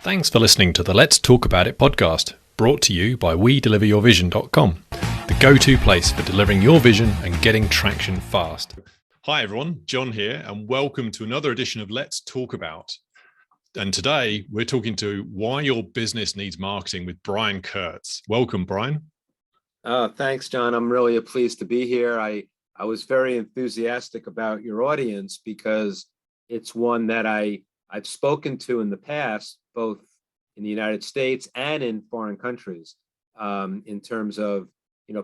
Thanks for listening to the Let's Talk About It podcast, brought to you by WeDeliverYourVision.com, the go-to place for delivering your vision and getting traction fast. Hi everyone, John here, and welcome to another edition of Let's Talk About. And today we're talking to why your business needs marketing with Brian Kurtz. Welcome, Brian. Thanks, John. I'm really pleased to be here. I was very enthusiastic about your audience because it's one that I've spoken to in the past, both in the United States and in foreign countries, in terms of,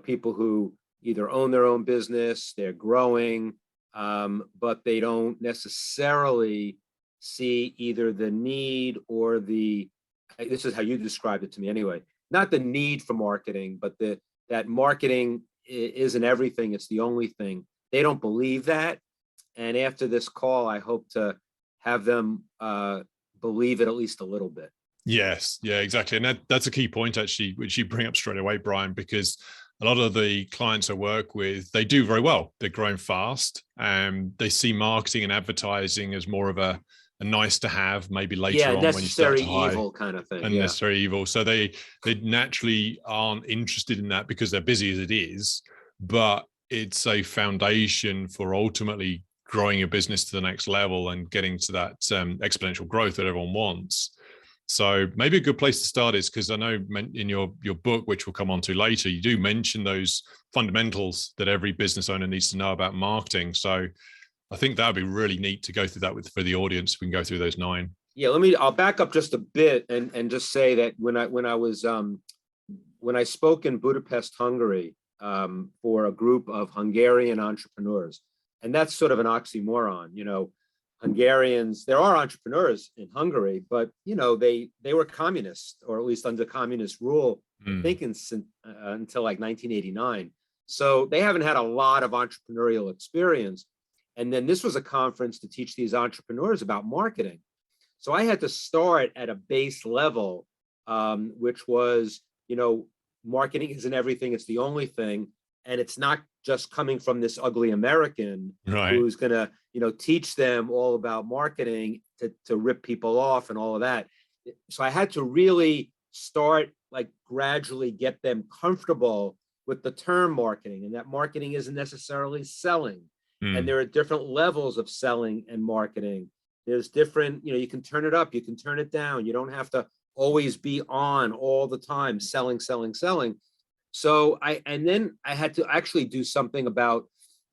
people who either own their own business, they're growing, but they don't necessarily see either the need or this is how you described it to me anyway, not the need for marketing, but that marketing isn't everything, it's the only thing. They don't believe that. And after this call, I hope to have them believe it at least a little bit. Yes, yeah, exactly. And that's a key point, actually, which you bring up straight away, Brian, because a lot of the clients I work with, they do very well. They're growing fast, and they see marketing and advertising as more of a nice to have, maybe later on when you start to hire. Evil kind of thing. Unnecessary evil. So they naturally aren't interested in that because they're busy as it is, but it's a foundation for ultimately growing your business to the next level and getting to that exponential growth that everyone wants. So maybe a good place to start is, because I know in your book, which we'll come on to later, you do mention those fundamentals that every business owner needs to know about marketing. So I think that would be really neat to go through that for the audience. We can go through those 9. Yeah, I'll back up just a bit and just say that when I spoke in Budapest, Hungary, for a group of Hungarian entrepreneurs, and that's sort of an oxymoron, Hungarians, there are entrepreneurs in Hungary, but they were communist, or at least under communist rule, I think until like 1989. So they haven't had a lot of entrepreneurial experience. And then this was a conference to teach these entrepreneurs about marketing. So I had to start at a base level, which was, marketing isn't everything, it's the only thing. And it's not just coming from this ugly American who's going to, teach them all about marketing to rip people off and all of that. So I had to really start, gradually get them comfortable with the term marketing, and that marketing isn't necessarily selling. And there are different levels of selling and marketing. There's different, you can turn it up, you can turn it down. You don't have to always be on all the time, selling. So I had to actually do something about,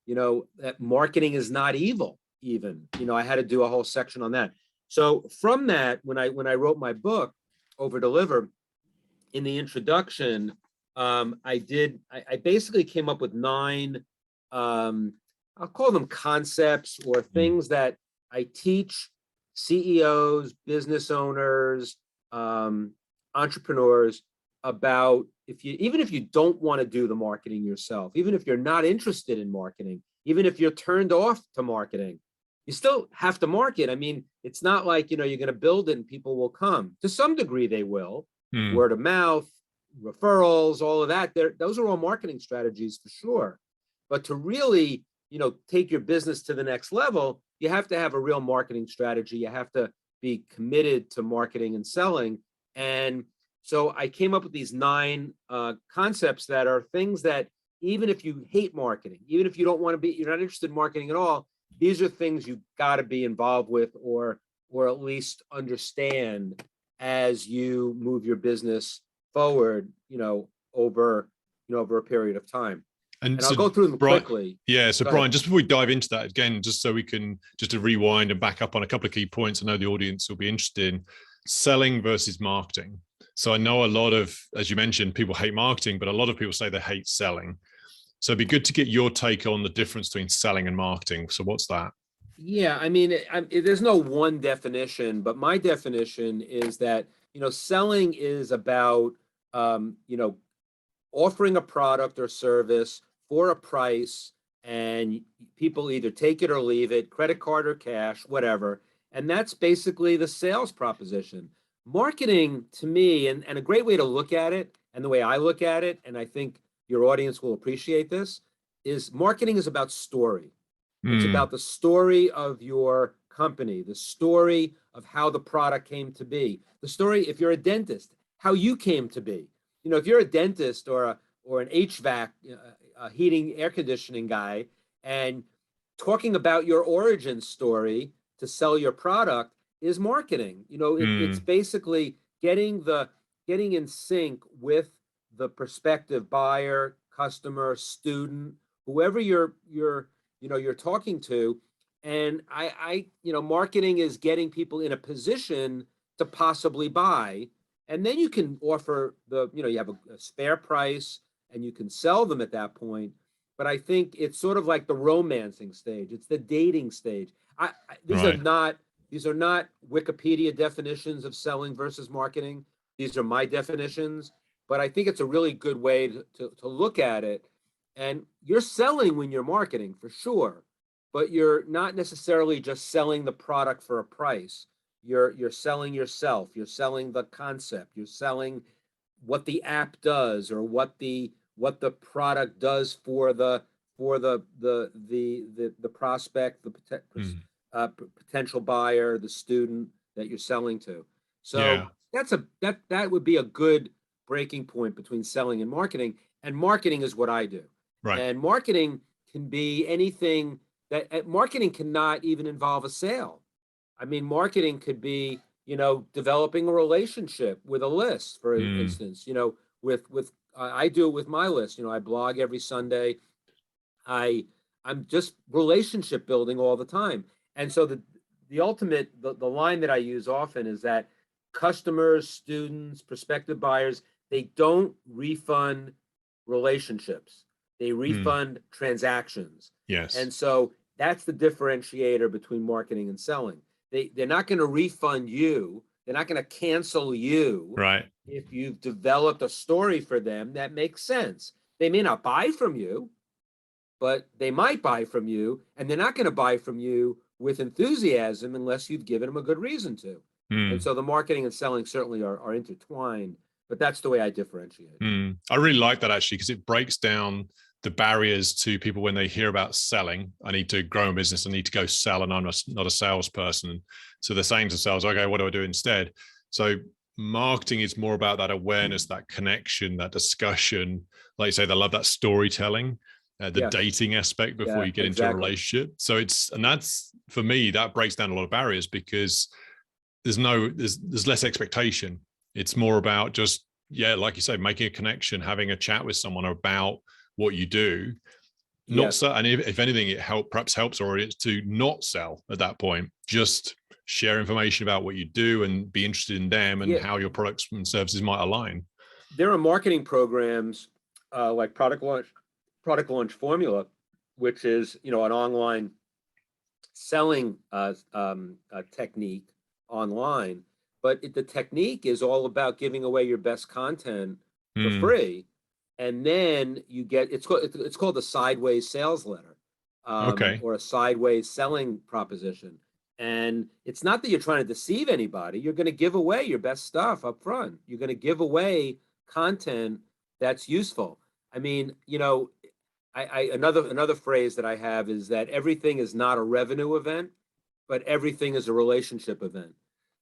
that marketing is not evil even, I had to do a whole section on that. So from that, when I wrote my book, Over Deliver, in the introduction, I basically came up with 9, I'll call them concepts or things that I teach CEOs, business owners, entrepreneurs about. Even if you don't want to do the marketing yourself, even if you're not interested in marketing, even if you're turned off to marketing, you still have to market. I mean, it's not like, you're going to build it and people will come. To some degree, they will. Word of mouth, referrals, all of that. Those are all marketing strategies for sure. But to really, take your business to the next level, you have to have a real marketing strategy. You have to be committed to marketing and selling. And so I came up with these 9 concepts that are things that, even if you hate marketing, even if you don't want to be, you're not interested in marketing at all, these are things you've got to be involved with or at least understand as you move your business forward, over a period of time. And I'll go through them quickly. Yeah. So Brian, just before we dive into that again, just so we can just to rewind and back up on a couple of key points, I know the audience will be interested in selling versus marketing. So I know a lot of, as you mentioned, people hate marketing, but a lot of people say they hate selling. So it'd be good to get your take on the difference between selling and marketing. So what's that? Yeah, I mean, there's no one definition, but my definition is that, selling is about, offering a product or service for a price, and people either take it or leave it, credit card or cash, whatever. And that's basically the sales proposition. Marketing, to me, and a great way to look at it, and the way I look at it, and I think your audience will appreciate this, is marketing is about story. It's about the story of your company, the story of how the product came to be, the story, if you're a dentist, how you came to be. You know, if you're a dentist or an HVAC, heating, air conditioning guy, and talking about your origin story to sell your product is marketing. You know, it's basically getting in sync with the prospective buyer, customer, student, whoever you're talking to. And marketing is getting people in a position to possibly buy. And then you can offer you have a spare price and you can sell them at that point. But I think it's sort of like the romancing stage. It's the dating stage. These are not Wikipedia definitions of selling versus marketing. These are my definitions, but I think it's a really good way to look at it. And you're selling when you're marketing for sure, but you're not necessarily just selling the product for a price. You're selling yourself. You're selling the concept. You're selling what the app does or what the product does for the prospect, the potential buyer, the student that you're selling to. So that would be a good breaking point between selling and marketing. And marketing is what I do. Right. And marketing can be anything marketing cannot even involve a sale. I mean, marketing could be, developing a relationship with a list, for instance, with I do it with my list. I blog every Sunday. I'm just relationship building all the time. And so the ultimate, the line that I use often is that customers, students, prospective buyers, they don't refund relationships. They refund transactions. Yes. And so that's the differentiator between marketing and selling. They're not going to refund you. They're not going to cancel you. Right. If you've developed a story for them that makes sense. They may not buy from you, but they might buy from you, and they're not going to buy from you with enthusiasm unless you've given them a good reason to. And so the marketing and selling certainly are intertwined, but that's the way I differentiate. I really like that, actually, because it breaks down the barriers to people when they hear about selling. I need to grow a business. I need to go sell, and I'm not a salesperson. So they're saying to themselves, okay, what do I do instead? So marketing is more about that awareness, that connection, that discussion. Like you say, they love that storytelling, the dating aspect before you get into a relationship. So that's, for me, that breaks down a lot of barriers, because there's less expectation. It's more about just, like you say, making a connection, having a chat with someone about what you do. Not so, and if anything, it perhaps helps our audience to not sell at that point. Just share information about what you do and be interested in them and how your products and services might align. There are marketing programs like Product Launch Formula, which is an online selling technique online. But the technique is all about giving away your best content for free. And then you get, it's called a sideways sales letter, or a sideways selling proposition. And it's not that you're trying to deceive anybody. You're going to give away your best stuff up front. You're going to give away content that's useful. I mean, another phrase that I have is that everything is not a revenue event, but everything is a relationship event.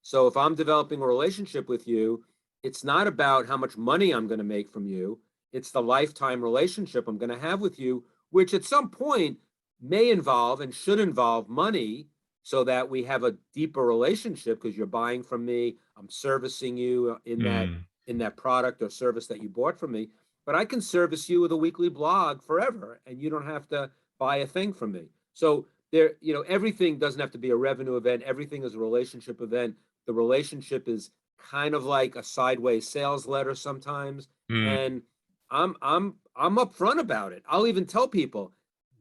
So if I'm developing a relationship with you, it's not about how much money I'm going to make from you. It's the lifetime relationship I'm going to have with you, which at some point may involve and should involve money, so that we have a deeper relationship, because you're buying from me. I'm servicing you in that product or service that you bought from me. But I can service you with a weekly blog forever, and you don't have to buy a thing from me. So everything doesn't have to be a revenue event. Everything is a relationship event. The relationship is kind of like a sideways sales letter sometimes. And I'm upfront about it. I'll even tell people,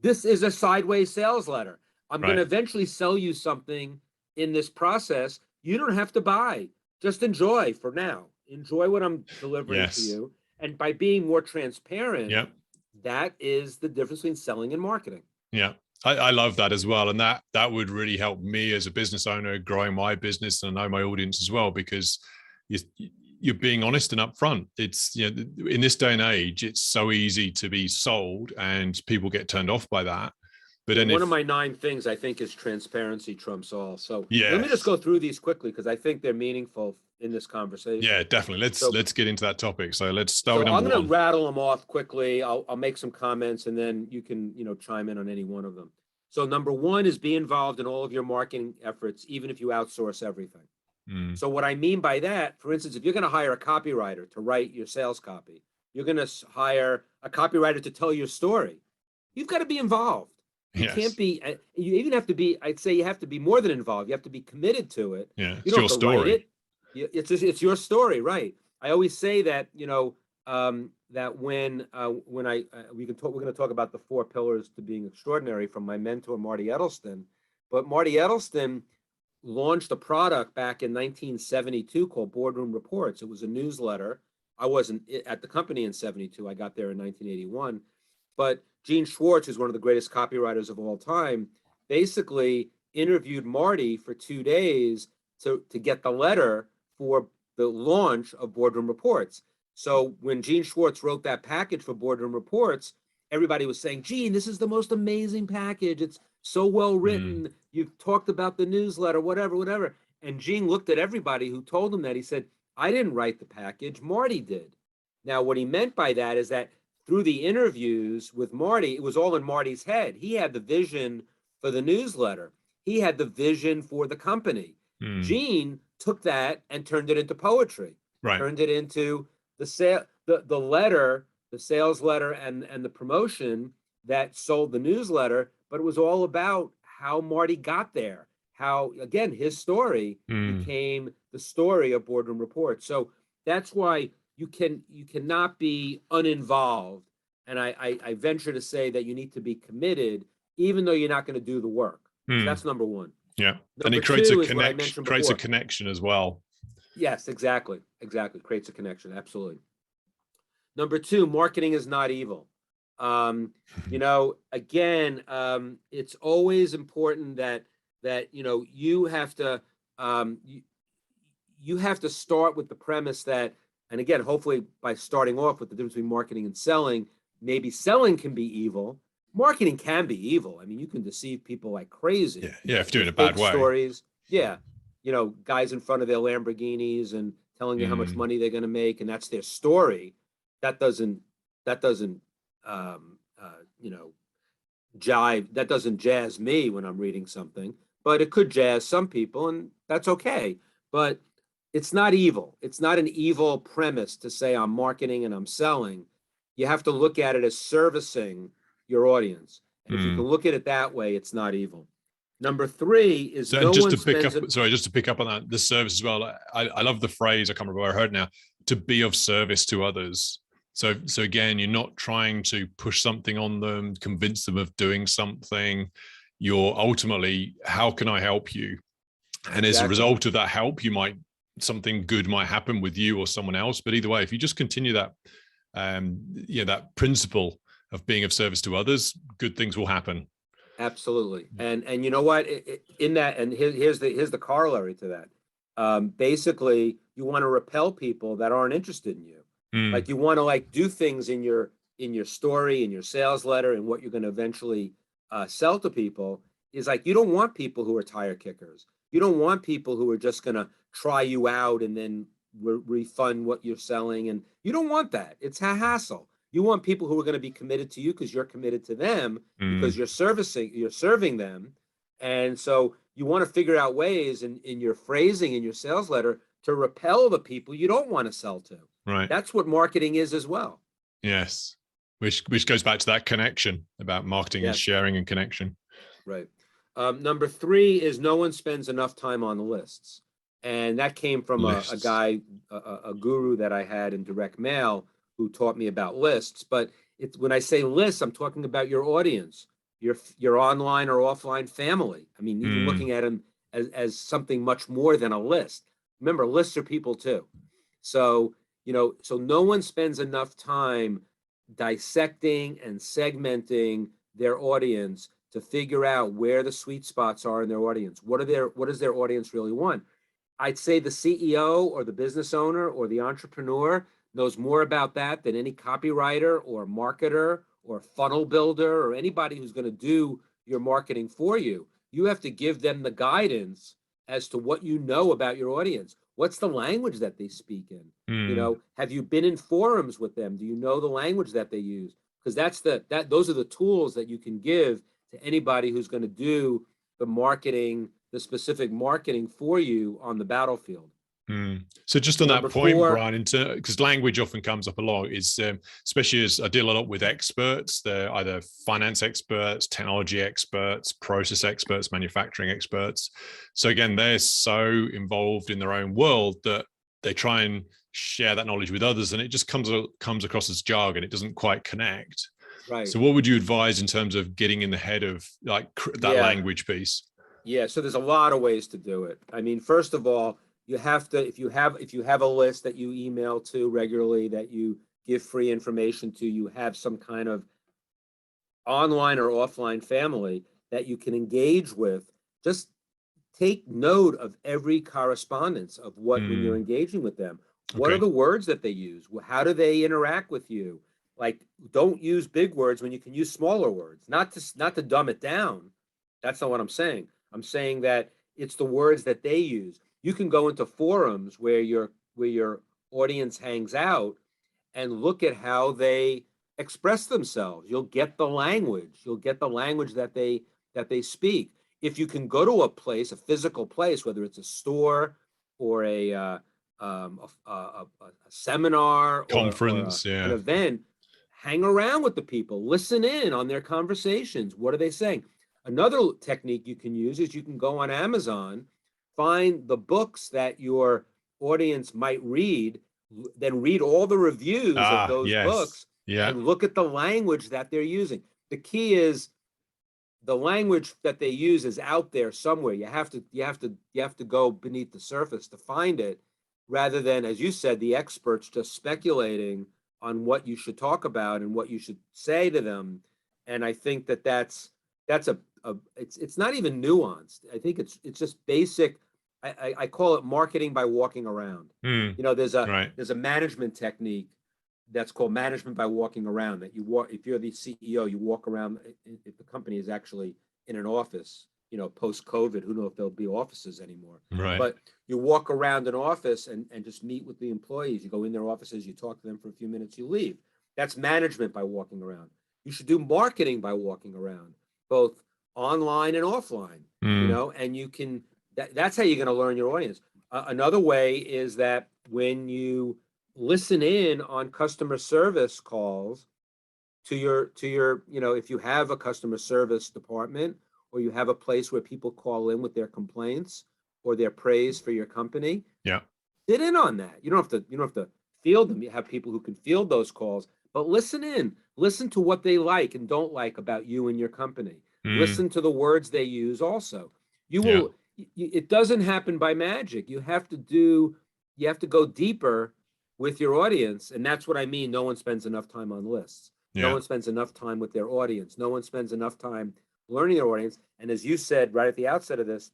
this is a sideways sales letter. I'm going to eventually sell you something in this process. You don't have to buy. Just enjoy for now. Enjoy what I'm delivering to you. And by being more transparent, that is the difference between selling and marketing. Yeah. I love that as well. And that would really help me as a business owner growing my business, and I know my audience as well, because you're being honest and upfront. It's, in this day and age, it's so easy to be sold, and people get turned off by that. But Yeah, then one of if, my 9 things I think is transparency trumps all. So let me just yes, go through these quickly because I think they're meaningful in this conversation. yeah, definitely. So Let's get into that topic. So let's start with so I'm number going to one. rattle them off quickly. I'll make some comments and then you can, chime in on any one of them. So number one is be involved in all of your marketing efforts, even if you outsource everything. Mm, So what I mean by that, for instance, if you're going to hire a copywriter to write your sales copy, you're going to hire a copywriter to tell your story. You've got to be involved. You can't yes. be, you even have to be, I'd say you have to be more than involved. You have to be committed to it. Yeah. You It's don't your have to write story. it. It's your story, right? I always say that, that when we're going to talk about the 4 pillars to being extraordinary from my mentor, Marty Edelston. But Marty Edelston launched a product back in 1972 called Boardroom Reports. It was a newsletter. I wasn't at the company in 72. I got there in 1981. But Gene Schwartz, who's one of the greatest copywriters of all time, basically interviewed Marty for 2 days to get the letter for the launch of Boardroom Reports. So when Gene Schwartz wrote that package for Boardroom Reports, everybody was saying, Gene, this is the most amazing package. It's so well Mm, written. You've talked about the newsletter, whatever, whatever. And Gene looked at everybody who told him that. He said, I didn't write the package, Marty did. Now, what he meant by that is that through the interviews with Marty, it was all in Marty's head. He had the vision for the newsletter, he had the vision for the company. mm, Gene took that and turned it into poetry, right. turned it into the letter, the sales letter, and the promotion that sold the newsletter. But it was all about how Marty got there, how, again, his story Mm, became the story of Boardroom Report. So that's why you cannot be uninvolved. And I venture to say that you need to be committed, even though you're not going to do the work. So mm, that's number one. yeah. And Number it creates a two is what I connection, mentioned creates a before. connection as well. Yes, exactly. Exactly. Creates a connection. Absolutely. Number two, marketing is not evil. Again, it's always important that you have to you have to start with the premise that, and again, hopefully by starting off with the difference between marketing and selling, maybe selling can be evil. Marketing can be evil. I mean, you can deceive people like crazy Yeah. Yeah. If doing it with a bad fake way. stories. Yeah. Guys in front of their Lamborghinis and telling you how much Mm, money they're going to make, and that's their story. That doesn't, that doesn't, jive. That doesn't jazz me when I'm reading something, but it could jazz some people, and that's okay. But it's not evil. It's not an evil premise to say I'm marketing and I'm selling. You have to look at it as servicing your audience. And if you can mm. look at it that way, it's not evil. Number three is So, and no just one to pick spends up, it. sorry, just to pick up on that, the service as well. I love the phrase. I can't remember where I heard now. To be of service to others. So again, you're not trying to push something on them, convince them of doing something. You're ultimately, how can I help you? And as a Exactly. result of that help, something good might happen with you or someone else. But either way, if you just continue that, that principle of being of service to others, good things will happen. Absolutely. And you know what? In that, and here's the corollary to that. Basically, you want to repel people that aren't interested in you. Mm, Like you want to like do things in your story, in your sales letter, and what you're going to eventually sell to people is like you don't want people who are tire kickers. You don't want people who are just going to try you out and then refund what you're selling, and you don't want that. It's a hassle. You want people who are going to be committed to you because you're committed to them because mm, you're serving them. And so you want to figure out ways in your phrasing in your sales letter to repel the people you don't want to sell to. right. That's what marketing is as well. Yes. Which goes back to that connection about marketing and Yes, sharing and connection. right. Number three is no one spends enough time on lists. And that came from a Lists. guy, a guru that I had in direct mail who taught me about lists. But when I say lists, I'm talking about your audience, your online or offline family. I mean, even Mm, looking at them as something much more than a list. Remember, lists are people too. So, so no one spends enough time dissecting and segmenting their audience to figure out where the sweet spots are in their audience. What does their audience really want? I'd say the CEO or the business owner or the entrepreneur knows more about that than any copywriter or marketer or funnel builder or anybody who's going to do your marketing for you. You have to give them the guidance as to what you know about your audience. What's the language that they speak in? Have you been in forums with them? Do you know the language that they use? Because those are the tools that you can give to anybody who's going to do the marketing, the specific marketing for you on the battlefield. So just on Number that point, 4, Brian, because language often comes up a lot, is especially as I deal a lot with experts, they're either finance experts, technology experts, process experts, manufacturing experts. So again, they're so involved in their own world that they try and share that knowledge with others, and it just comes across as jargon. It doesn't quite connect. right? So what would you advise in terms of getting in the head of like that language piece? Yeah, so there's a lot of ways to do it. I mean, first of all, you have to, if you have a list that you email to regularly, that you give free information to, you have some kind of online or offline family that you can engage with. Just take note of every correspondence of what, when you're engaging with them, what are the words that they use? How do they interact with you? Like, don't use big words when you can use smaller words. Not to dumb it down. That's not what I'm saying. I'm saying that it's the words that they use. You can go into forums where your audience hangs out and look at how they express themselves. You'll get the language. You'll get the language that they speak. If you can go to a place, a physical place, whether it's a store or a seminar conference, an event, hang around with the people, listen in on their conversations. What are they saying? Another technique you can use is you can go on Amazon, find the books that your audience might read, then read all the reviews of those books and look at the language that they're using. The key is the language that they use is out there somewhere. You have to go beneath the surface to find it, rather than, as you said, the experts just speculating on what you should talk about and what you should say to them. And I think that's it's not even nuanced. I think it's just basic. I call it marketing by walking around. There's a management technique that's called management by walking around, that you walk, if you're the CEO, you walk around. If the company is actually in an office, post COVID, who knows if there'll be offices anymore, but you walk around an office and just meet with the employees. You go in their offices, you talk to them for a few minutes, you leave. That's management by walking around. You should do marketing by walking around, both online and offline, and you can, that's how you're going to learn your audience. Another way is that when you listen in on customer service calls to your, if you have a customer service department, or you have a place where people call in with their complaints or their praise for your company, sit in on that. You don't have to field them. You have people who can field those calls, but listen to what they like and don't like about you and your company. Listen to the words they use also. It doesn't happen by magic. You have to go deeper with your audience. And that's what I mean. No one spends enough time on lists. No one spends enough time with their audience. No one spends enough time learning their audience. And as you said right at the outset of this,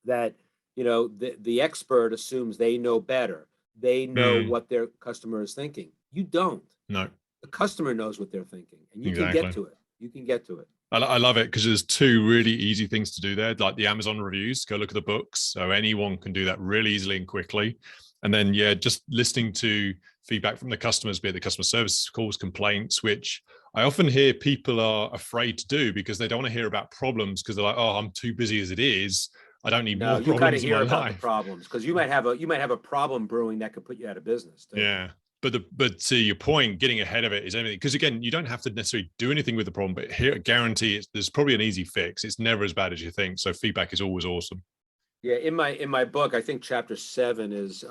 that the expert assumes they know better. They know what their customer is thinking. You don't. No. The customer knows what they're thinking, and you can get to it. You can get to it. I love it, because there's two really easy things to do there, like the Amazon reviews. Go look at the books. So anyone can do that really easily and quickly. And then, just listening to feedback from the customers, be it the customer service calls, complaints, which I often hear people are afraid to do because they don't want to hear about problems, because they're like, oh, I'm too busy as it is. I don't need more problems in my life. You got to hear about the problems, because you might have a problem brewing that could put you out of business too. Yeah. But to your point, getting ahead of it is anything, because again, you don't have to necessarily do anything with the problem, but here, I guarantee there's probably an easy fix. It's never as bad as you think. So feedback is always awesome. Yeah, in my book, I think chapter 7 is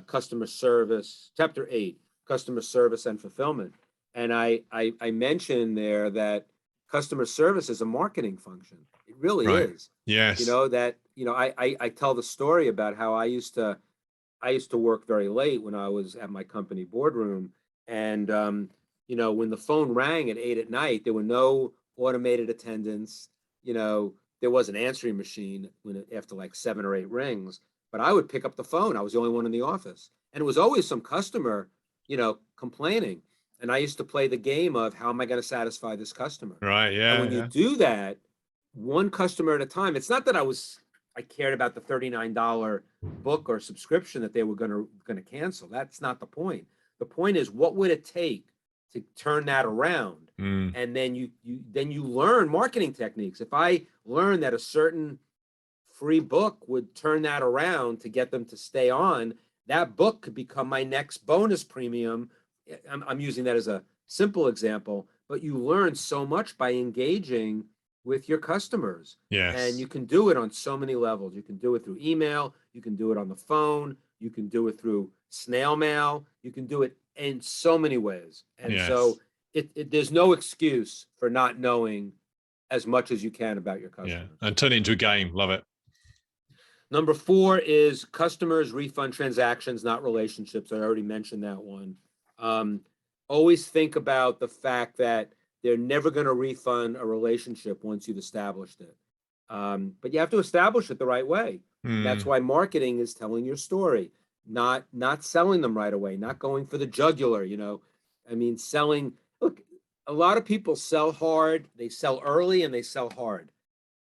customer service. Chapter 8, customer service and fulfillment. And I mentioned there that customer service is a marketing function. It really is. Yes. I tell the story about how I used to work very late when I was at my company boardroom. And, when the phone rang at 8 at night, there were no automated attendants. There was an answering machine after like 7 or 8 rings, but I would pick up the phone. I was the only one in the office. And it was always some customer, complaining. And I used to play the game of how am I going to satisfy this customer? Right. And Yeah. when you Yeah. do that, one customer at a time, it's not that I cared about the $39 book or subscription that they were going to cancel. That's not the point. The point is, what would it take to turn that around? Mm. And then you learn marketing techniques. If I learn that a certain free book would turn that around to get them to stay on, that book could become my next bonus premium. I'm using that as a simple example, but you learn so much by engaging with your customers. And Yes. you can do it on so many levels. You can do it through email, you can do it on the phone, you can do it through snail mail, you can do it in so many ways. And Yes. so there's no excuse for not knowing as much as you can about your Yeah. customers. And turn it into a game. Love it. Number 4 is customers refund transactions, not relationships. I already mentioned that one. Um, Always think about the fact that they're never going to refund a relationship once you've established it. But you have to establish it the right way. And that's Mm. why marketing is telling your story, not selling them right away, not going for the jugular, I mean, selling. Look, a lot of people sell hard, they sell early and they sell hard,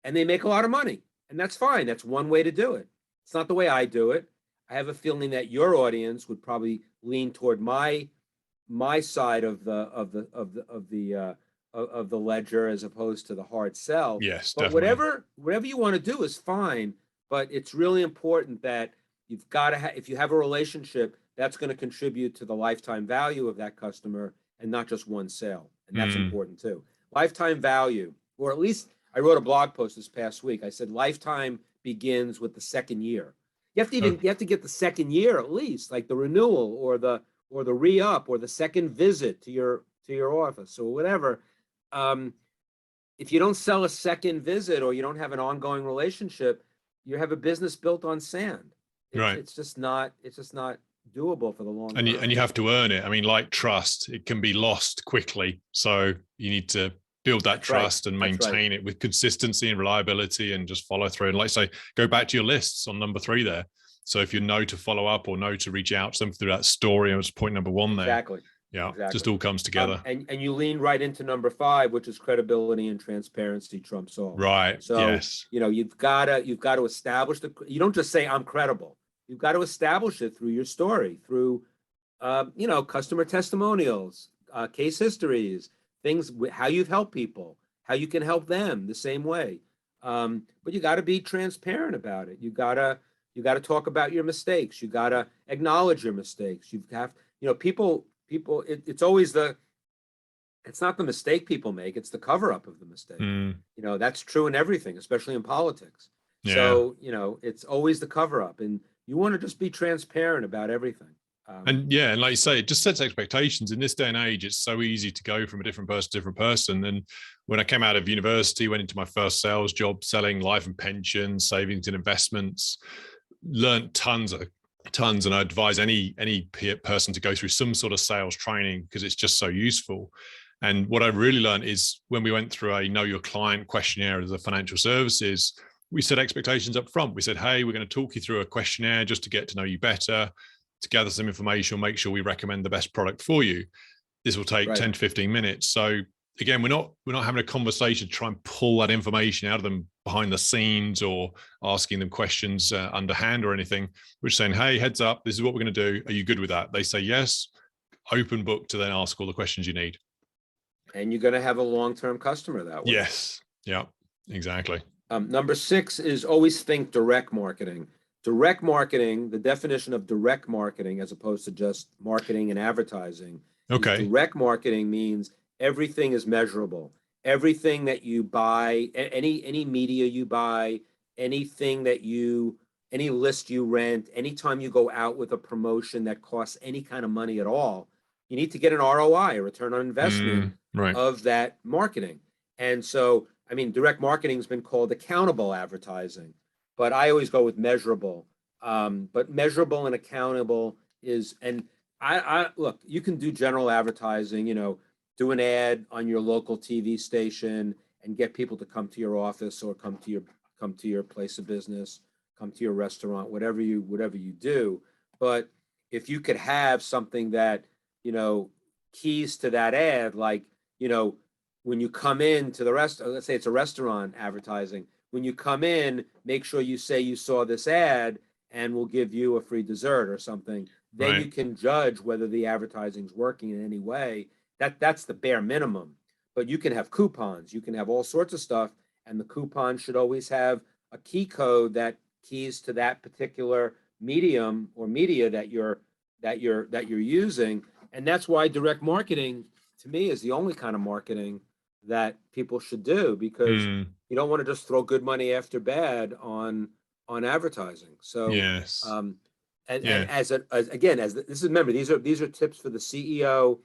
and they make a lot of money. And that's fine. That's one way to do it. It's not the way I do it. I have a feeling that your audience would probably lean toward my side of the ledger as opposed to the hard sell. Yes, But definitely. whatever you want to do is fine. But it's really important that you've got to if you have a relationship, that's going to contribute to the lifetime value of that customer and not just one sale. And that's Mm. important too. Lifetime value, or at least I wrote a blog post this past week. I said lifetime begins with the second year. Oh, You have to get the second year at least, like the renewal or the re-up or the second visit to your office or whatever. Um, if you don't sell a second visit or you don't have an ongoing relationship, you have a business built on sand. It's right. it's just not it's just not doable for the long And term. you have to earn it. I mean, like trust, it can be lost quickly. So you need to build that That's right. trust and That's right. maintain it with consistency and reliability and just follow through. And like I say, go back to your lists on number 3 there. So if you know to follow up or know to reach out to them through that story, was point number 1 there. Exactly. Yeah, just Exactly. all comes together. And you lean right into number 5, which is credibility and transparency trumps all. Right. So, Yes. you've got to establish you don't just say I'm credible. You've got to establish it through your story, through customer testimonials, case histories, things how you've helped people, how you can help them the same way. But you got to be transparent about it. You got to talk about your mistakes. You got to acknowledge your mistakes. You have people. It's always it's not the mistake people make, it's the cover up of the mistake. Mm, That's true in everything, especially in politics. yeah. So, it's always the cover up, and you want to just be transparent about everything. And yeah, and like you say, it just sets expectations. In this day and age, it's so easy to go from a different person to different person. And when I came out of university, went into my first sales job selling life and pensions, savings and investments, learned tons. And I advise any person to go through some sort of sales training because it's just so useful. And what I really learned is when we went through a know your client questionnaire as a financial services, we set expectations up front. We said, hey, we're going to talk you through a questionnaire just to get to know you better, to gather some information, make sure we recommend the best product for you. This will take Right. 10 to 15 minutes. So again, we're not having a conversation to try and pull that information out of them behind the scenes or asking them questions underhand or anything. We're just saying, hey, heads up, this is what we're going to do. Are you good with that? They say yes. Open book to then ask all the questions you need. And you're going to have a long-term customer that way. Yes. Yeah, exactly. Number 6 is always think direct marketing. Direct marketing, the definition of direct marketing, as opposed to just marketing and advertising, Okay. direct marketing means everything is measurable. Everything that you buy, any media you buy, anything any list you rent, anytime you go out with a promotion that costs any kind of money at all, you need to get an ROI, a return on investment Right. of that marketing. And so, I mean, direct marketing has been called accountable advertising, but I always go with measurable. But measurable and accountable and I look, you can do general advertising, do an ad on your local TV station and get people to come to your office or come to your place of business, come to your restaurant, whatever you do. But if you could have something that, keys to that ad, like, you know, when you come in to the let's say it's a restaurant advertising, when you come in, make sure you say you saw this ad and we'll give you a free dessert or something. Then you Right. can judge whether the advertising's working in any way. That's the bare minimum. But you can have coupons, you can have all sorts of stuff, and the coupon should always have a key code that keys to that particular medium or media that you're using. And that's why direct marketing, to me, is the only kind of marketing that people should do, because Mm, you don't want to just throw good money after bad on advertising. So yes. and Yeah. as this is, remember, these are tips for the CEO,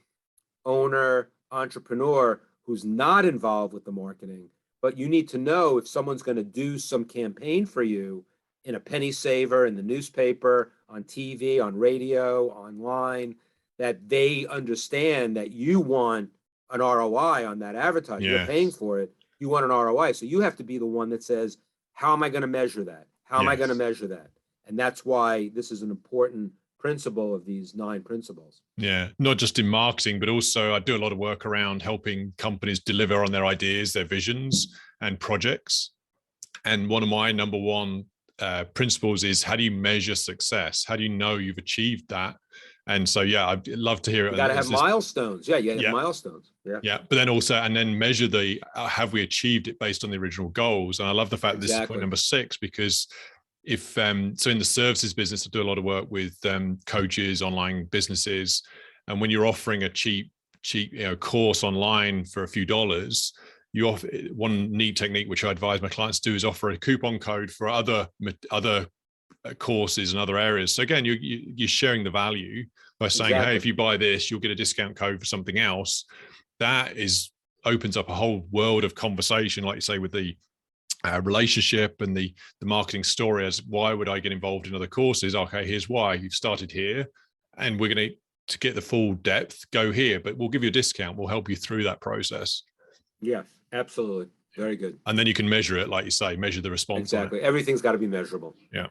owner, entrepreneur who's not involved with the marketing. But you need to know if someone's going to do some campaign for you in a penny saver, in the newspaper, on TV, on radio, online, that they understand that you want an ROI on that advertising. You're paying Yes. for it. You want an ROI. So you have to be the one that says, how am I going to measure that? How am I going to Yes. measure that? And that's why this is an important principle of these 9 principles. Yeah, not just in marketing, but also I do a lot of work around helping companies deliver on their ideas, their visions, and projects. And one of my number one principles is, how do you measure success? How do you know you've achieved that? And so, yeah, I'd love to hear You it. got to have milestones. Yeah, you got to have Yeah, milestones. Yeah, yeah, but then also, and then measure the have we achieved it based on the original goals? And I love the fact that this is point exactly. number 6, because if so in the services business, I do a lot of work with coaches, online businesses, and when you're offering a cheap course online for a few dollars, you offer one neat technique which I advise my clients to do is offer a coupon code for other courses and other areas. So again, you're sharing the value by saying, hey, Exactly. if you buy this, you'll get a discount code for something else. That is opens up a whole world of conversation, like you say, with the relationship and the marketing story, as why would I get involved in other courses? Okay, here's why. You've started here, and we're going to get the full depth, go here, but we'll give you a discount. We'll help you through that process. Yes, absolutely. Very good. And then you can measure it, like you say, measure the response on it. Exactly. Everything's got to be measurable. Yeah.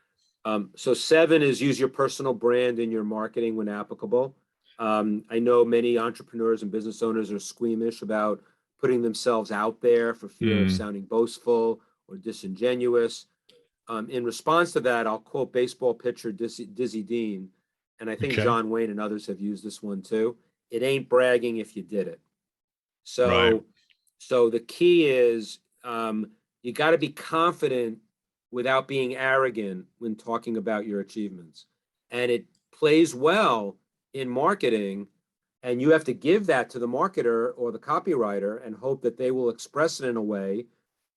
So 7 is use your personal brand in your marketing when applicable. I know many entrepreneurs and business owners are squeamish about putting themselves out there for fear of sounding boastful or disingenuous. In response to that, I'll quote baseball pitcher Dizzy Dean, and I think Okay. John Wayne and others have used this one too. It ain't bragging if you did it. Right. So the key is, you got to be confident without being arrogant when talking about your achievements. And it plays well in marketing, and you have to give that to the marketer or the copywriter and hope that they will express it in a way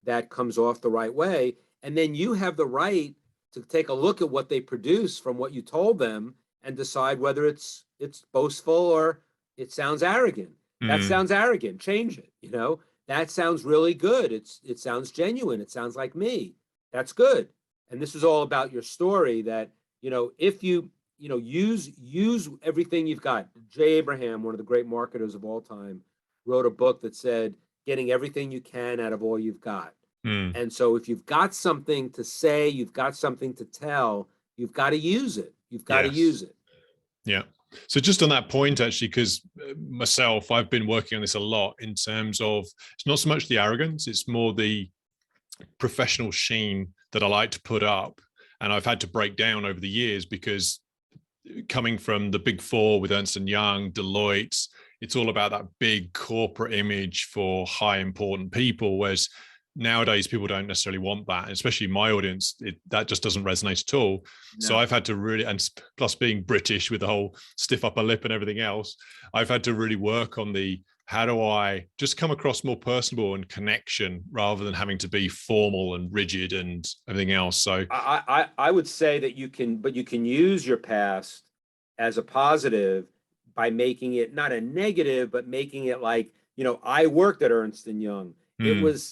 that comes off the right way. And then you have the right to take a look at what they produce from what you told them and decide whether it's boastful or it sounds arrogant. That sounds arrogant. Change it. That sounds really good. It sounds genuine. It sounds like me. That's good. And this is all about your story, that, if you, use everything you've got. Jay Abraham, one of the great marketers of all time, wrote a book that said, getting everything you can out of all you've got. And so if you've got something to say, you've got something to tell, you've got to use it. You've got to Yes. use it. Yeah. So just on that point, actually, because myself, I've been working on this a lot in terms of, it's not so much the arrogance, it's more the professional sheen that I like to put up. And I've had to break down over the years, because coming from the big 4 with Ernst & Young, Deloitte, it's all about that big corporate image for high important people, whereas nowadays people don't necessarily want that, especially my audience. That just doesn't resonate at all. No. So I've had to really, and plus being British with the whole stiff upper lip and everything else, I've had to really work on the, how do I just come across more personable and connection rather than having to be formal and rigid and everything else. So I would say that you can use your past as a positive by making it not a negative, but making it like, I worked at Ernst & Young. I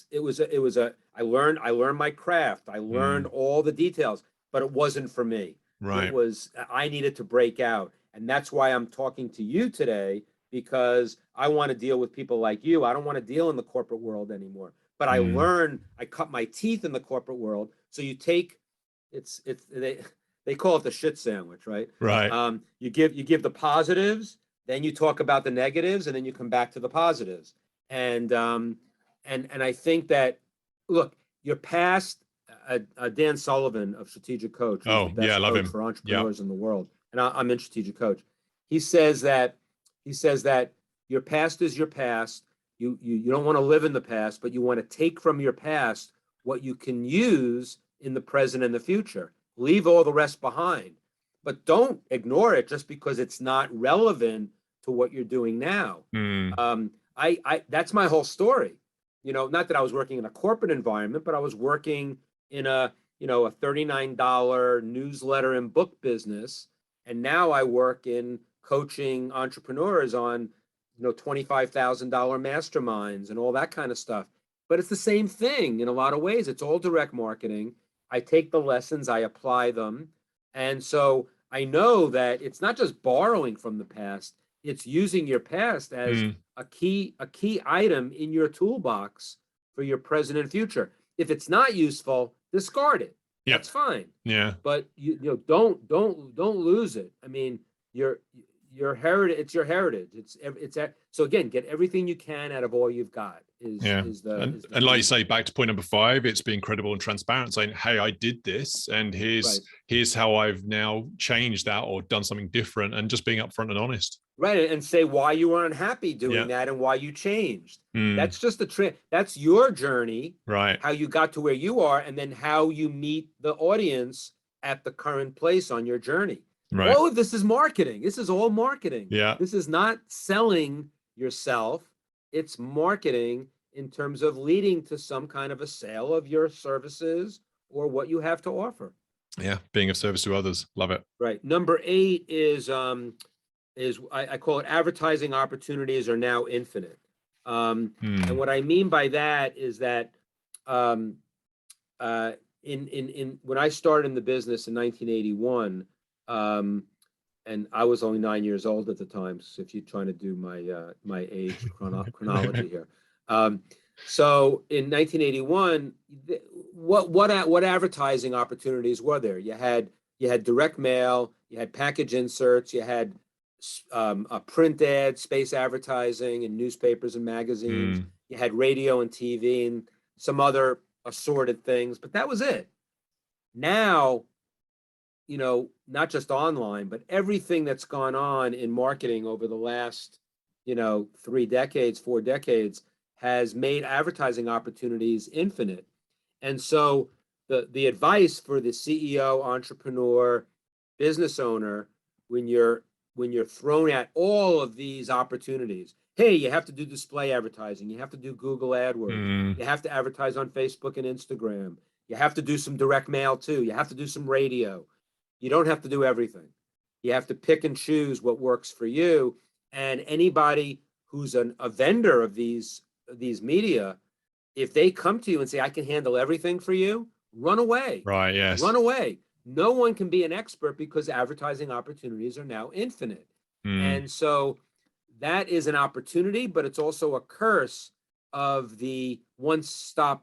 learned my craft. I learned all the details, but it wasn't for me. Right. I needed to break out. And that's why I'm talking to you today, because I want to deal with people like you. I don't want to deal in the corporate world anymore. But I cut my teeth in the corporate world. So you take, they call it the shit sandwich, right? Right. You give the positives, then you talk about the negatives, and then you come back to the positives. And I think that, look, you're past Dan Sullivan of Strategic Coach, who's the Oh yeah, I best love coach him. for Yeah. entrepreneurs in the world, and I'm in Strategic Coach. He says that your past is your past. You don't want to live in the past, but you want to take from your past what you can use in the present and the future. Leave all the rest behind, but don't ignore it just because it's not relevant to what you're doing now. Mm. I that's my whole story. Not that I was working in a corporate environment, but I was working in a $39 newsletter and book business, and now I work in coaching entrepreneurs on $25,000 masterminds and all that kind of stuff. But it's the same thing in a lot of ways. It's all direct marketing. I take the lessons, I apply them, and so I know that it's not just borrowing from the past, it's using your past as Mm. a key item in your toolbox for your present and future. If it's not useful, discard it. Yep. That's fine. Yeah. But don't lose it. I mean, your heritage, it's your heritage. So again, get everything you can out of all you've got and like you say, back to point number 5, it's being credible and transparent, saying, hey, I did this, and here's how I've now changed that or done something different, and just being upfront and honest. Right. And say why you were unhappy doing that and why you changed. That's just that's your journey, right? How you got to where you are, and then how you meet the audience at the current place on your journey. Right. All of this is marketing. This is all marketing. Yeah. This is not selling yourself. It's marketing in terms of leading to some kind of a sale of your services or what you have to offer. Yeah. Being of service to others. Love it. Right. Number 8 is I call it advertising opportunities are now infinite. And what I mean by that is that in when I started in the business in 1981, and I was only 9 years old at the time. So if you're trying to do my age chronology here, so in 1981, what advertising opportunities were there? You had direct mail, you had package inserts, you had a print ad, space advertising in newspapers and magazines. You had radio and TV and some other assorted things, but that was it. Now, not just online, but everything that's gone on in marketing over the last, 3 decades, 4 decades has made advertising opportunities infinite. And so the advice for the CEO, entrepreneur, business owner, when you're thrown at all of these opportunities, hey, you have to do display advertising, you have to do Google AdWords, you have to advertise on Facebook and Instagram, you have to do some direct mail too, you have to do some radio. You don't have to do everything. You have to pick and choose what works for you. And anybody who's a vendor of these media, if they come to you and say, I can handle everything for you, run away. Right, yes. Run away. No one can be an expert because advertising opportunities are now infinite. And so that is an opportunity, but it's also a curse of the one size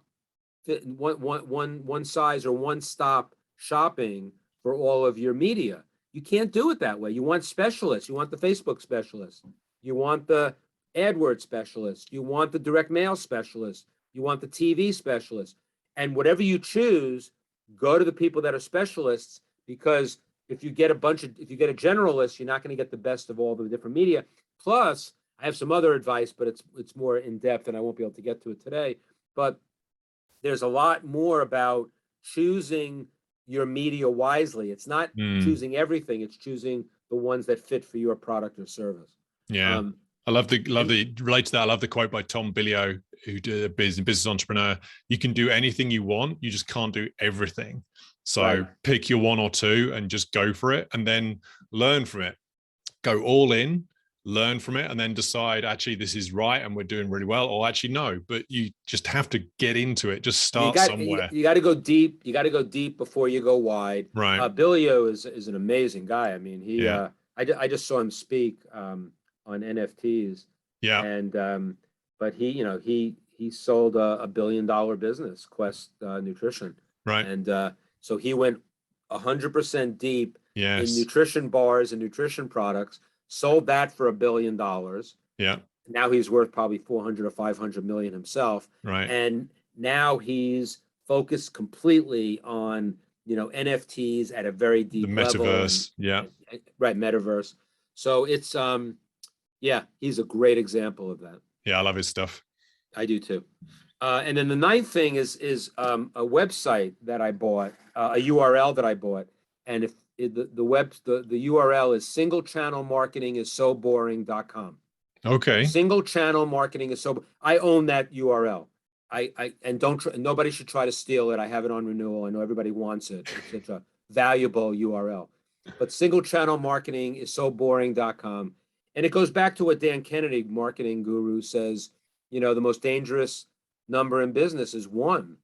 or one stop shopping for all of your media. You can't do it that way. You want specialists. You want the Facebook specialist. You want the AdWords specialist. You want the direct mail specialist. You want the TV specialist. And whatever you choose, go to the people that are specialists, because if you get a generalist, you're not going to get the best of all the different media. Plus, I have some other advice, but it's more in depth and I won't be able to get to it today. But there's a lot more about choosing your media wisely. It's not choosing everything. It's choosing the ones that fit for your product or service. Yeah. I love the relate to that. I love the quote by Tom Billio, who did a business entrepreneur. You can do anything you want. You just can't do everything. So pick your 1 or 2 and just go for it, and then learn from it. Go all in, learn from it, and then decide, actually, this is right and we're doing really well, or actually no, but you just have to get into it. Just start somewhere. You got to go deep. You got to go deep before you go wide. Right. Billio is an amazing guy. I mean, I just saw him speak on NFTs. Yeah. And but he sold a $1 billion business, Quest Nutrition. Right. And so he went 100% deep in nutrition bars and nutrition products. sold that for $1 billion. Yeah. Now he's worth probably 400 or 500 million himself. Right. And now he's focused completely on, NFTs at a very The deep level. metaverse. Yeah. Right. Metaverse. So it's, yeah, he's a great example of that. Yeah. I love his stuff. I do too. And then the ninth thing is a website that I bought, a URL that I bought. And if the URL is singlechannelmarketingissoboring.com. Okay. Single channel marketing is so. I own that URL. And nobody should try to steal it. I have it on renewal. I know everybody wants it. It's such a valuable URL. But single channel marketing is so boring.com. And it goes back to what Dan Kennedy, marketing guru, says, the most dangerous number in business is one.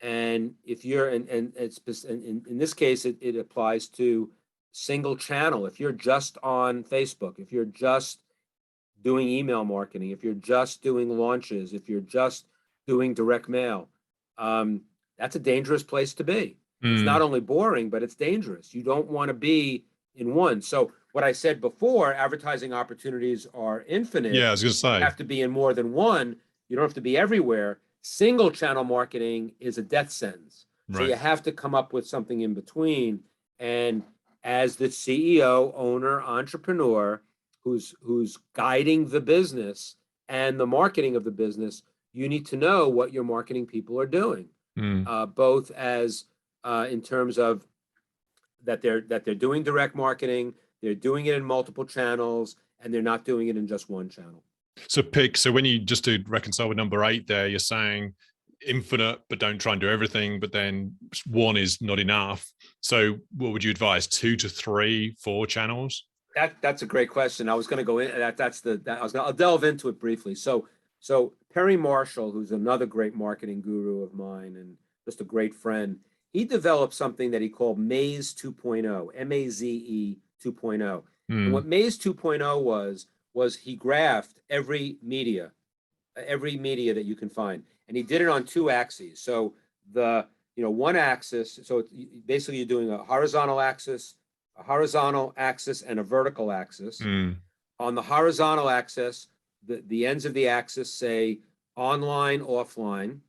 And if you're, and it's in this case, it applies to single channel. If you're just on Facebook, if you're just doing email marketing, if you're just doing launches, if you're just doing direct mail, that's a dangerous place to be. It's not only boring, but it's dangerous. You don't want to be in one. So what I said before, advertising opportunities are infinite. Yeah, I was going to say. You have to be in more than one. You don't have to be everywhere. Single channel marketing is a death sentence. Right. So you have to come up with something in between. And as the CEO, owner, entrepreneur, who's guiding the business and the marketing of the business, you need to know what your marketing people are doing, both as in terms of that they're doing direct marketing, they're doing it in multiple channels, and they're not doing it in just one channel. So when you, just to reconcile with number 8 there, you're saying infinite, but don't try and do everything, but then one is not enough. So what would you advise? 2 to 3, 4 channels? That's a great question. I was going to go in I'll delve into it briefly. So Perry Marshall, who's another great marketing guru of mine and just a great friend, he developed something that he called Maze 2.0, M-A-Z-E 2.0. And what Maze 2.0 was he graphed every media that you can find. And he did it on 2 axes. So one axis, so basically you're doing a horizontal axis and a vertical axis. On the horizontal axis, the ends of the axis say online, offline,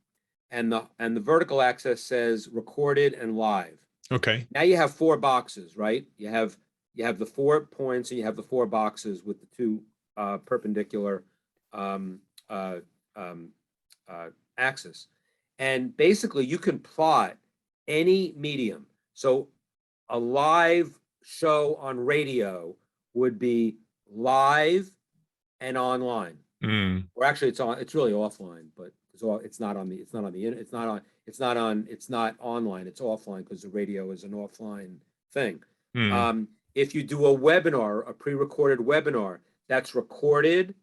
and the vertical axis says recorded and live. Okay. Now you have 4 boxes, right? You have the 4 points and you have the 4 boxes with the 2 perpendicular axis. And basically you can plot any medium. So a live show on radio would be live and online. Or actually it's really offline, but it's not online, it's offline because the radio is an offline thing. If you do a webinar, a pre-recorded webinar, that's recorded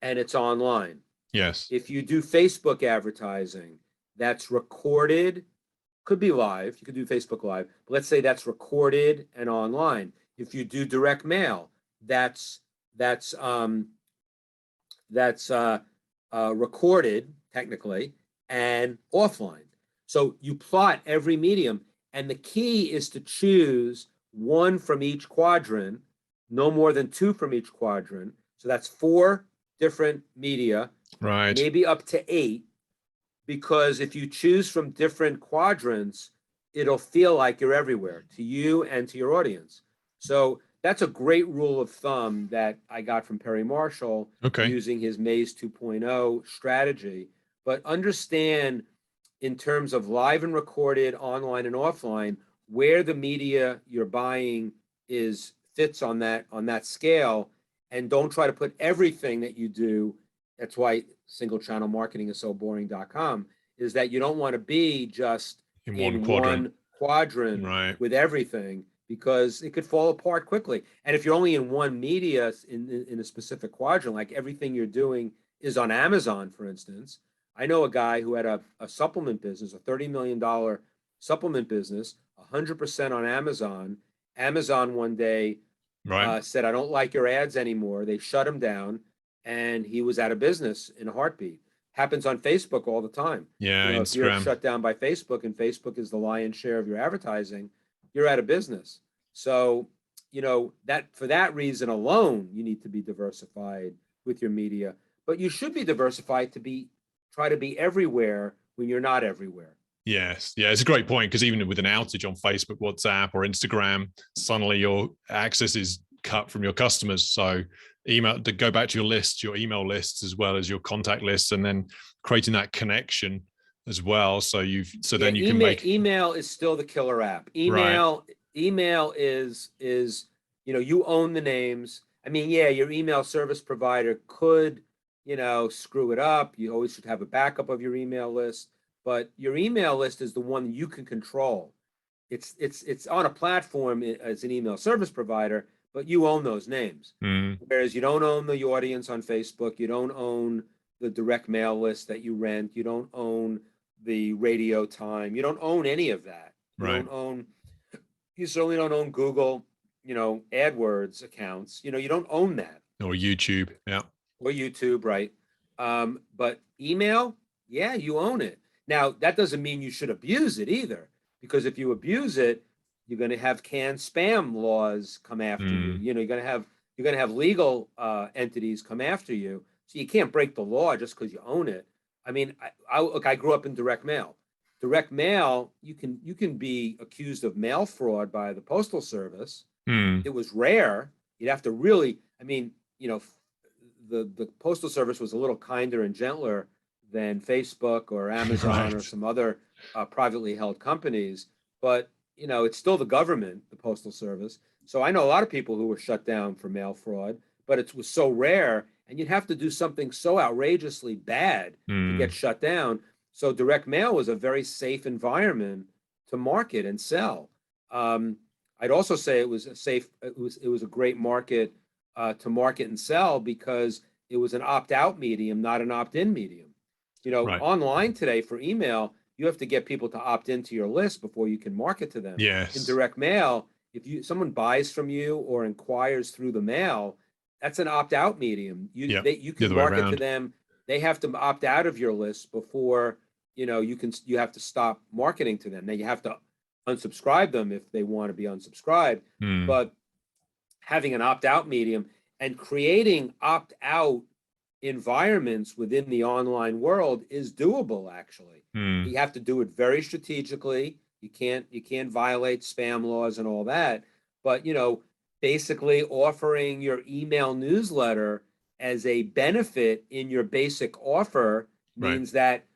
and it's online. Yes. If you do Facebook advertising, that's recorded, could be live. You could do Facebook Live, but let's say that's recorded and online. If you do direct mail, that's recorded technically and offline. So you plot every medium, and the key is to choose 1 from each quadrant, no more than 2 from each quadrant. So that's 4 different media, right? Maybe up to 8. Because if you choose from different quadrants, it'll feel like you're everywhere to you and to your audience. So that's a great rule of thumb that I got from Perry Marshall using his Maze 2.0 strategy. But understand in terms of live and recorded, online and offline, where the media you're buying fits on that scale, and don't try to put everything that you do. That's why single channel marketing is so boring.com, is that you don't want to be just in one quadrant right, with everything, because it could fall apart quickly. And if you're only in one media in a specific quadrant, like everything you're doing is on Amazon, for instance. I know a guy who had a supplement business, a $30 million supplement business, 100% on Amazon. Amazon one day said, I don't like your ads anymore. They shut him down, and he was out of business in a heartbeat. Happens on Facebook all the time. Yeah, if you're shut down by Facebook, and Facebook is the lion's share of your advertising, you're out of business. So that for that reason alone, you need to be diversified with your media, but you should be diversified to try to be everywhere when you're not everywhere. Yes. Yeah, it's a great point, because even with an outage on Facebook, WhatsApp, or Instagram, suddenly your access is cut from your customers. So email, to go back to your lists, your email lists, as well as your contact lists, and then creating that connection as well. So then you can make email is still the killer app. right. Email is you own the names. I mean, yeah, your email service provider could screw it up. You always should have a backup of your email list, but your email list is the one you can control. It's on a platform as an email service provider, but you own those names. Whereas you don't own the audience on Facebook, you don't own the direct mail list that you rent, you don't own the radio time, you don't own any of that. You certainly don't own Google, AdWords accounts. You don't own that. Or YouTube, yeah. Or YouTube, right? But email, yeah, you own it. Now, that doesn't mean you should abuse it either, because if you abuse it, you're going to have canned spam laws come after you. You're going to have legal entities come after you. So you can't break the law just because you own it. I mean, I grew up in direct mail. Direct mail, you can be accused of mail fraud by the Postal Service. It was rare. You'd have to really, I mean, the Postal Service was a little kinder and gentler than Facebook or Amazon or some other privately held companies. But, it's still the government, the Postal Service. So I know a lot of people who were shut down for mail fraud, but it was so rare, and you'd have to do something so outrageously bad to get shut down. So direct mail was a very safe environment to market and sell. I'd also say it was a great market to market and sell, because it was an opt-out medium, not an opt-in medium. Online today for email, you have to get people to opt into your list before you can market to them. Yes. In direct mail, if someone buys from you or inquires through the mail, that's an opt-out medium. You can market to them. They have to opt out of your list before you have to stop marketing to them. Now you have to unsubscribe them if they want to be unsubscribed. But having an opt-out medium and creating opt-out environments within the online world is doable, actually. You have to do it very strategically. You can't violate spam laws and all that. But basically offering your email newsletter as a benefit in your basic offer means that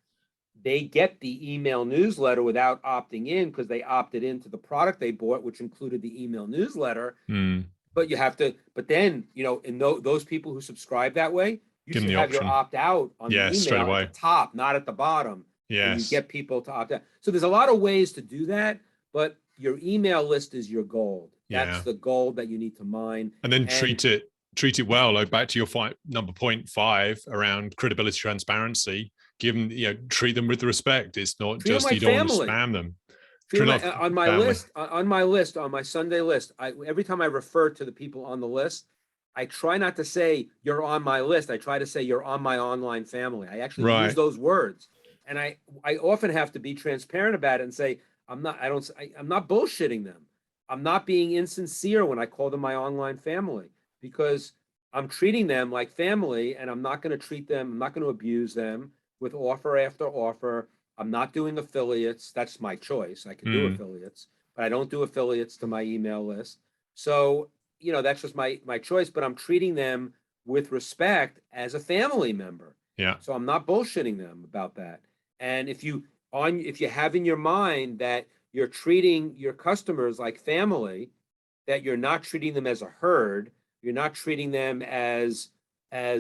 they get the email newsletter without opting in, because they opted into the product they bought, which included the email newsletter. But then, in those people who subscribe that way, you should have your opt out on the email at the top, not at the bottom. And you get people to opt out. So there's a lot of ways to do that, but your email list is your gold. That's the gold that you need to mine. And then treat it well. Like, back to your number point 5 around credibility, transparency. Treat them with respect. It's not just you don't want to spam them. On my Sunday list, every time I refer to the people on the list, I try not to say you're on my list. I try to say you're on my online family. I actually use those words, and I often have to be transparent about it and say I'm not bullshitting them. I'm not being insincere when I call them my online family, because I'm treating them like family, and I'm not going to abuse them with offer after offer. I'm not doing affiliates. That's my choice. I can do affiliates, but I don't do affiliates to my email list. So, that's just my choice, but I'm treating them with respect as a family member. Yeah. So I'm not bullshitting them about that. And if you have in your mind that you're treating your customers like family, that you're not treating them as a herd, you're not treating them as with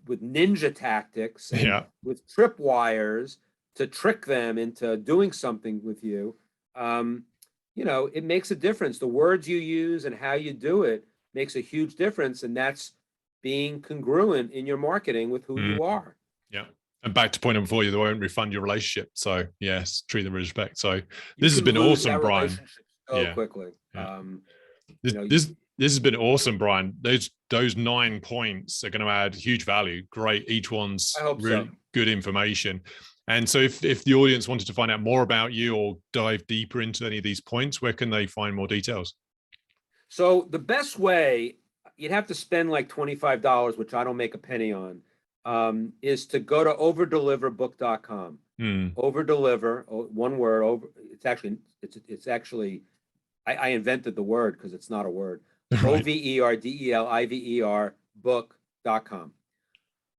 ninja tactics and with tripwires to trick them into doing something with you, it makes a difference. The words you use and how you do it makes a huge difference, and that's being congruent in your marketing with who you are. Yeah. And back to point number 4, they won't refund your relationship. So yes, treat them with respect. So this has been awesome, Brian. Quickly. Yeah. This has been awesome, Brian. Those 9 points are going to add huge value. Great. Each one's really good information. And so if the audience wanted to find out more about you or dive deeper into any of these points, where can they find more details? So the best way, you'd have to spend like $25, which I don't make a penny on, is to go to overdeliverbook.com. Hmm. Overdeliver, one word. It's actually I invented the word because it's not a word. Right. Overdeliver book.com.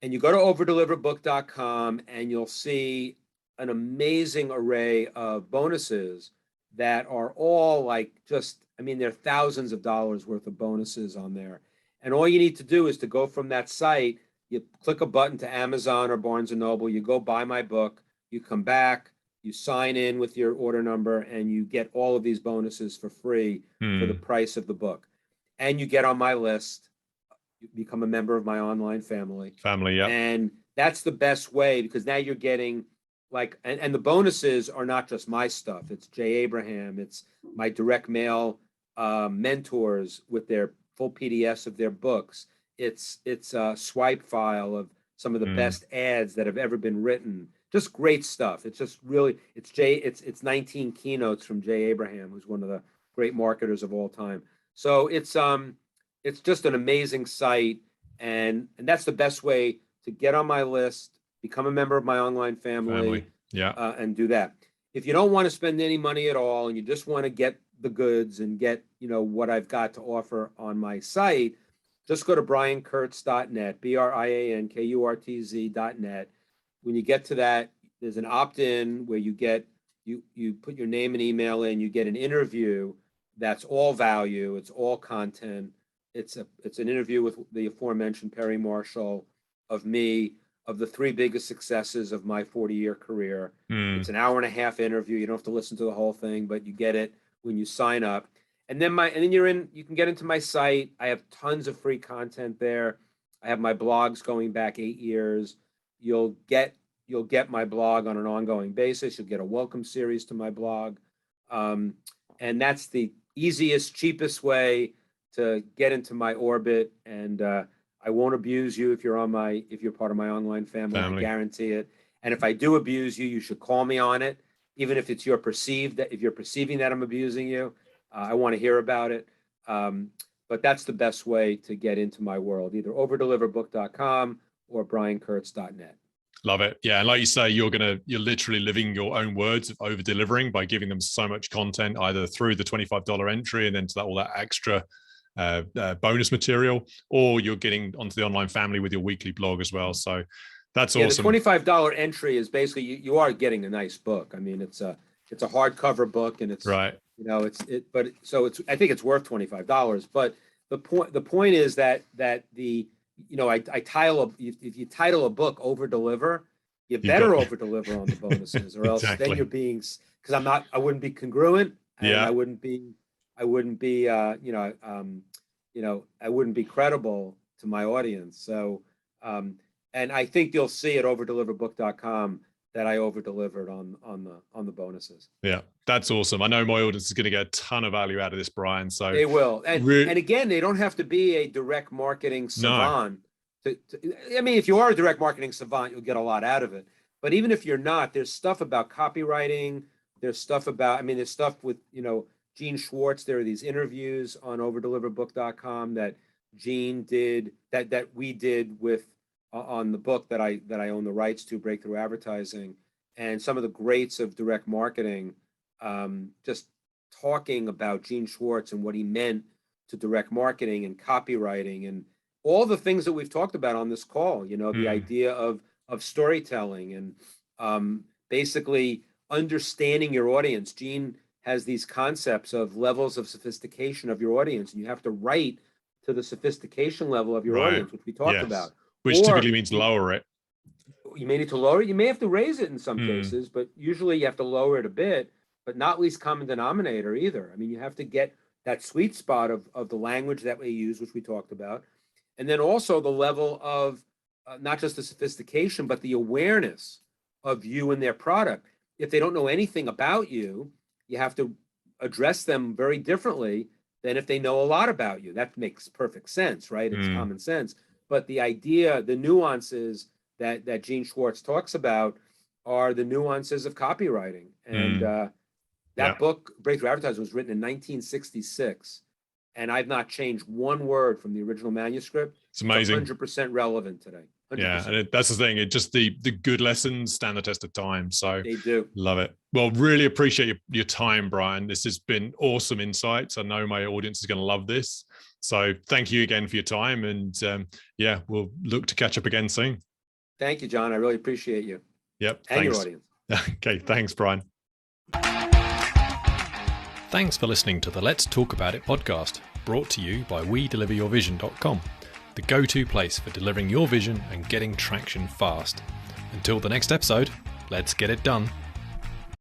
And you go to overdeliverbook.com and you'll see an amazing array of bonuses that are all like just, I mean, there are thousands of dollars worth of bonuses on there. And all you need to do is to go from that site, you click a button to Amazon or Barnes and Noble, you go buy my book, you come back, you sign in with your order number, and you get all of these bonuses for free for the price of the book. And you get on my list, you become a member of my online family. Yeah. And that's the best way, because now you're getting like, and the bonuses are not just my stuff. It's Jay Abraham. It's my direct mail mentors with their full PDFs of their books. It's a swipe file of some of the best ads that have ever been written. Just great stuff. It's just really, it's 19 keynotes from Jay Abraham, who's one of the great marketers of all time. So it's just an amazing site, and that's the best way to get on my list, become a member of my online family. Yeah. And do that. If you don't want to spend any money at all and you just want to get the goods and get, what I've got to offer on my site, just go to briankurtz.net, BrianKurtz.net. When you get to that, there's an opt-in where you put your name and email in, you get an interview that's all value, it's all content. It's an interview with the aforementioned Perry Marshall, of me, of the three biggest successes of my 40-year career. It's an hour-and-a-half interview. You don't have to listen to the whole thing, but you get it when you sign up. And then you can get into my site. I have tons of free content there. I have my blogs going back 8 years. You'll get my blog on an ongoing basis. You'll get a welcome series to my blog. And that's the easiest, cheapest way to get into my orbit. And I won't abuse you if you're part of my online family. I guarantee it. And if I do abuse you, you should call me on it, even if it's if you're perceiving that I'm abusing you. I want to hear about it. But that's the best way to get into my world, either overdeliverbook.com or briankurtz.net. Love it. Yeah. And like you say, you're literally living your own words of over delivering by giving them so much content, either through the $25 entry and then to all that extra bonus material, or you're getting onto the online family with your weekly blog as well. So that's awesome. The $25 entry is basically you are getting a nice book. I mean, it's a hardcover book, and it's right. I think it's worth $25. But the point is that if you title a book Over Deliver, you better over deliver on the bonuses, or else then you're being, because I wouldn't be congruent, and I wouldn't be I wouldn't be credible to my audience. So and I think you'll see at overdeliverbook.com that I over-delivered on the bonuses. Yeah, that's awesome. I know my audience is going to get a ton of value out of this, Brian. So they will. And again, they don't have to be a direct marketing savant. No. I mean, if you are a direct marketing savant, you'll get a lot out of it. But even if you're not, there's stuff about copywriting. There's stuff with, Gene Schwartz. There are these interviews on overdeliverbook.com that Gene did, that we did with on the book that I own the rights to, Breakthrough Advertising, and some of the greats of direct marketing, just talking about Gene Schwartz and what he meant to direct marketing and copywriting and all the things that we've talked about on this call. The idea of storytelling and basically understanding your audience. Gene has these concepts of levels of sophistication of your audience, and you have to write to the sophistication level of your audience, which we talked about. Which typically means lower it. You may need to lower it. You may have to raise it in some cases, but usually you have to lower it a bit, but not least common denominator either. I mean, you have to get that sweet spot of the language that we use, which we talked about. And then also the level of not just the sophistication, but the awareness of you and their product. If they don't know anything about you, you have to address them very differently than if they know a lot about you. That makes perfect sense, right? It's common sense. But the idea, the nuances that Gene Schwartz talks about are the nuances of copywriting. And Yeah. that book, Breakthrough Advertising, was written in 1966. And I've not changed one word from the original manuscript. It's amazing. 100% relevant today. 100%. Yeah, and that's the thing. It just the good lessons stand the test of time. So they do. Love it. Well, really appreciate your time, Brian. This has been awesome insights. I know my audience is going to love this. So thank you again for your time. And yeah, we'll look to catch up again soon. Thank you, John. I really appreciate you. Yep. And thanks. your audience. Okay. Thanks, Brian. Thanks for listening to the Let's Talk About It podcast, brought to you by WeDeliverYourVision.com, the go-to place for delivering your vision and getting traction fast. Until the next episode, let's get it done.